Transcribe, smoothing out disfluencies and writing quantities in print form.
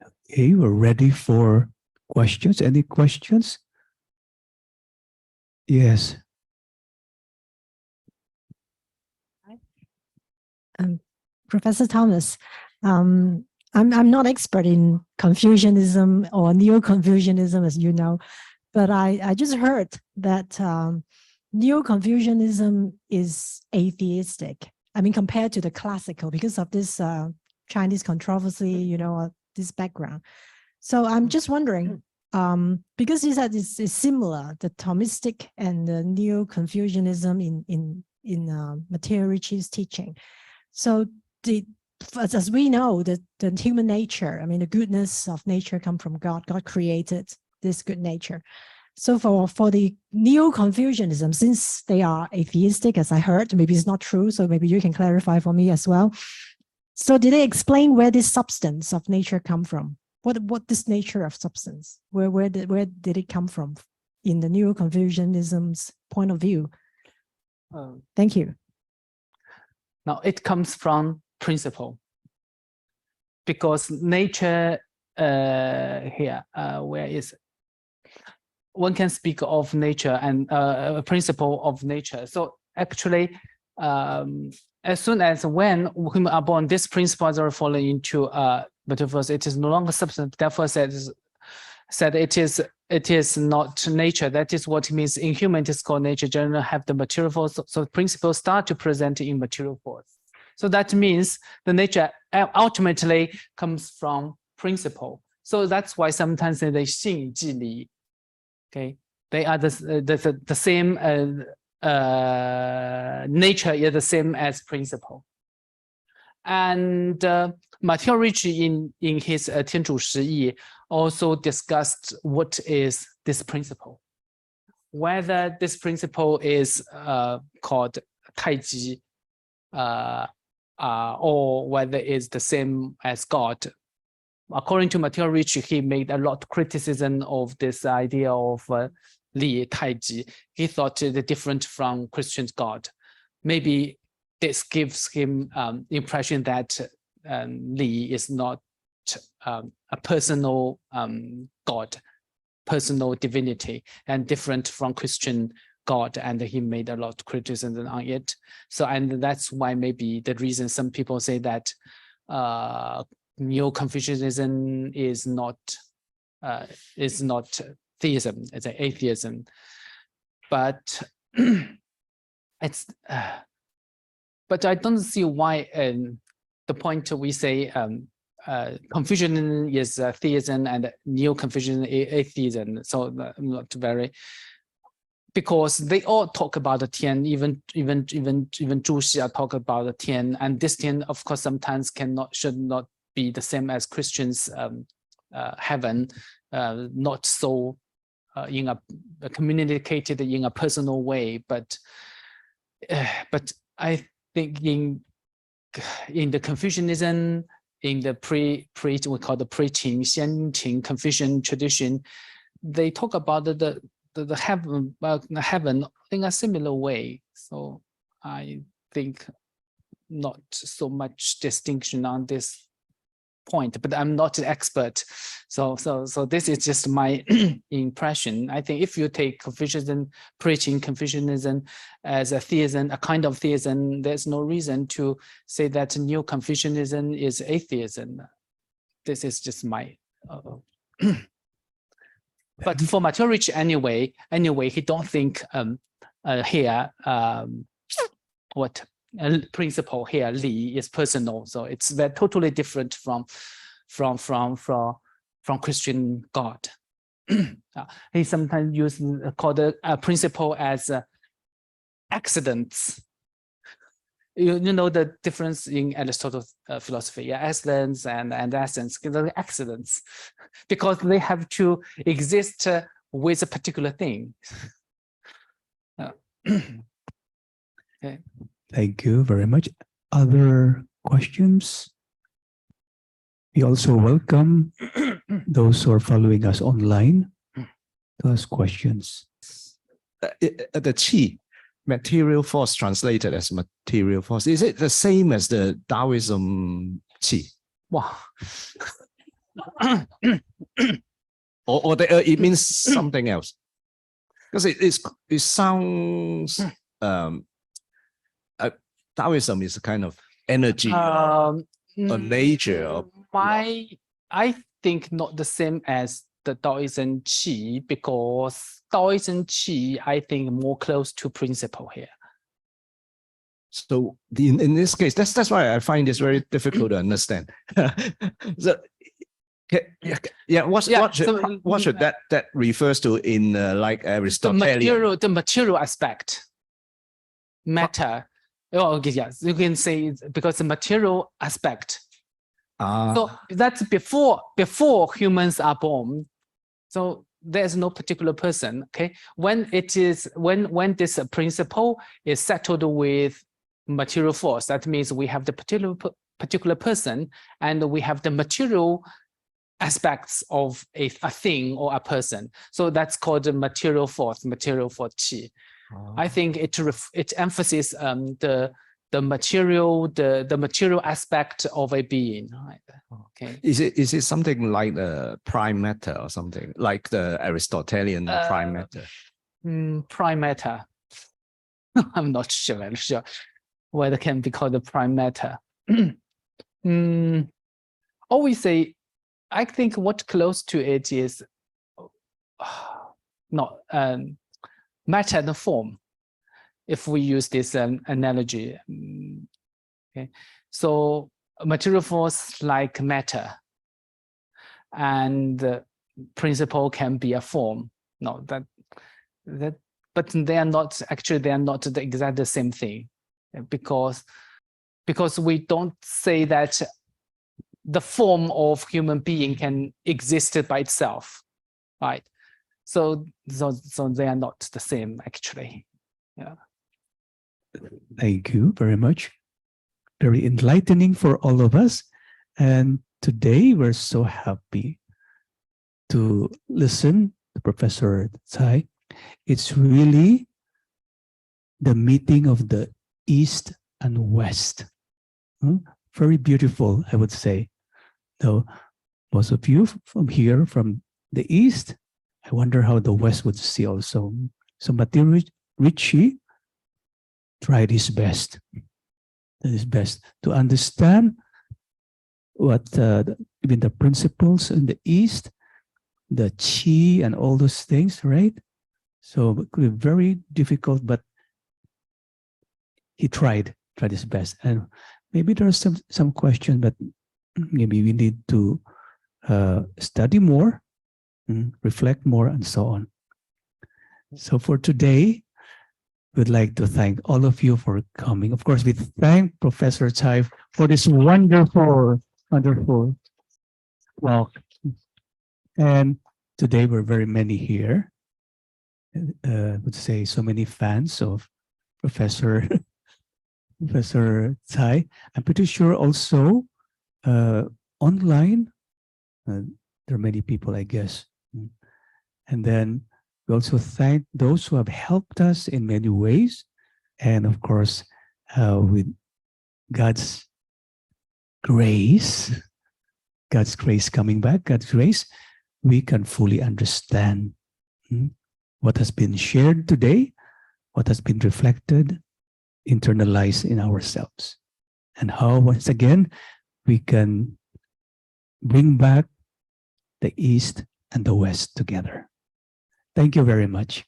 Okay, we're ready for questions. Any questions? Yes. Professor Thomas, I'm not expert in Confucianism or neo-Confucianism, as you know, but I just heard that neo-Confucianism is atheistic. I mean, compared to the classical, because of this Chinese controversy, you know, this background. So I'm just wondering, because you said it's similar, the Thomistic and the neo-Confucianism in Matteo Ricci's teaching. So as we know, the human nature, I mean, the goodness of nature come from God. God created this good nature. So for the neo-Confucianism, since they are atheistic, as I heard, maybe it's not true, so maybe you can clarify for me as well. So did they explain where this substance of nature come from? What this nature of substance? Where did it come from in the neo-Confucianism's point of view? Thank you. Now it comes from principle, because nature here, where is it? One can speak of nature and a principle of nature. So actually, as soon as when women are born, this principles are falling into metaphors. It is no longer substance. Therefore, said it is not nature. That is what it means in human. It is called nature. Generally, have the material force. So principles start to present in material force. So that means the nature ultimately comes from principle. So that's why sometimes they 性即理. Okay, they are the same nature is the same as principle. And Matteo Ricci in his 天主十义 also discussed what is this principle, whether this principle is called 太极 or whether it's the same as God. According to Matteo Ricci, he made a lot of criticism of this idea of Li Taiji. He thought it different from Christian God. Maybe this gives him impression that Li is not a personal God, personal divinity, and different from Christian God, and he made a lot of criticism on it. So, and that's why maybe the reason some people say that neo-Confucianism is not theism, it's an atheism. But it's but I don't see why the point we say Confucianism is theism and neo-Confucianism is atheism. So not very, because they all talk about the Tian, even Zhu Xia talk about the Tian, and this Tian, of course, sometimes should not be the same as Christians' heaven, not so communicated in a personal way, but I think in the Confucianism, in the we call the pre-Qing, Xianqing Confucian tradition, they talk about the heaven in a similar way. So I think not so much distinction on this point, but I'm not an expert. So this is just my impression. I think if you take Confucianism, preaching Confucianism as a theism, a kind of theism, there's no reason to say that neo-Confucianism is atheism. This is just my but for Matteo Ricci anyway, he don't think here what principle here Li is personal, so it's totally different from Christian God. He sometimes called a principle as accidents. You know the difference in Aristotle's philosophy, yeah, excellence and essence, accidents, because they have to exist with a particular thing. Okay. Thank you very much. Other questions? We also welcome those who are following us online to ask questions. The qi, material force translated as material force, is it the same as the Taoism qi? Wow. or it means something else? Because it sounds Taoism is a kind of energy or nature of I think not the same as the Taoism Qi, because Taoism Qi, I think more close to principle here. So in this case, that's why I find this very difficult to understand. So, what should that refers to in like Aristotelian? The material aspect, matter. Oh, okay, yes, you can say because the material aspect. So that's before humans are born. So there's no particular person. Okay, when this principle is settled with material force, that means we have the particular person, and we have the material aspects of a thing or a person. So that's called the material force qi. I think it emphasizes the material aspect of a being. Right? Okay. Is it something like the prime matter or something like the Aristotelian prime matter? Prime matter. I'm not sure whether it can be called the prime matter. Always say, I think what close to it is not matter and form, if we use this analogy. Okay, so material force like matter, and principle can be a form. No, but they are not actually. They are not the exact same thing, because we don't say that the form of human being can exist by itself, right? So they are not the same actually. Yeah. Thank you very much. Very enlightening for all of us. And today we're so happy to listen to Professor Tsai. It's really the meeting of the East and West. Very beautiful, I would say. Though most of you from here, from the East, I wonder how the West would see also. So Matteo Ricci tried his best. To understand what even the principles in the East, the Qi and all those things, right? So it could be very difficult, but he tried his best. And maybe there are some questions, but maybe we need to study more, reflect more, and so on. So for today, we'd like to thank all of you for coming. Of course, we thank Professor Tsai for this wonderful walk. And today we're very many here. I would say so many fans of Professor Tsai. I'm pretty sure also online, there are many people, I guess. And then we also thank those who have helped us in many ways. And of course, with God's grace coming back, God's grace, we can fully understand what has been shared today, what has been reflected, internalized in ourselves, and how, once again, we can bring back the East and the West together. Thank you very much.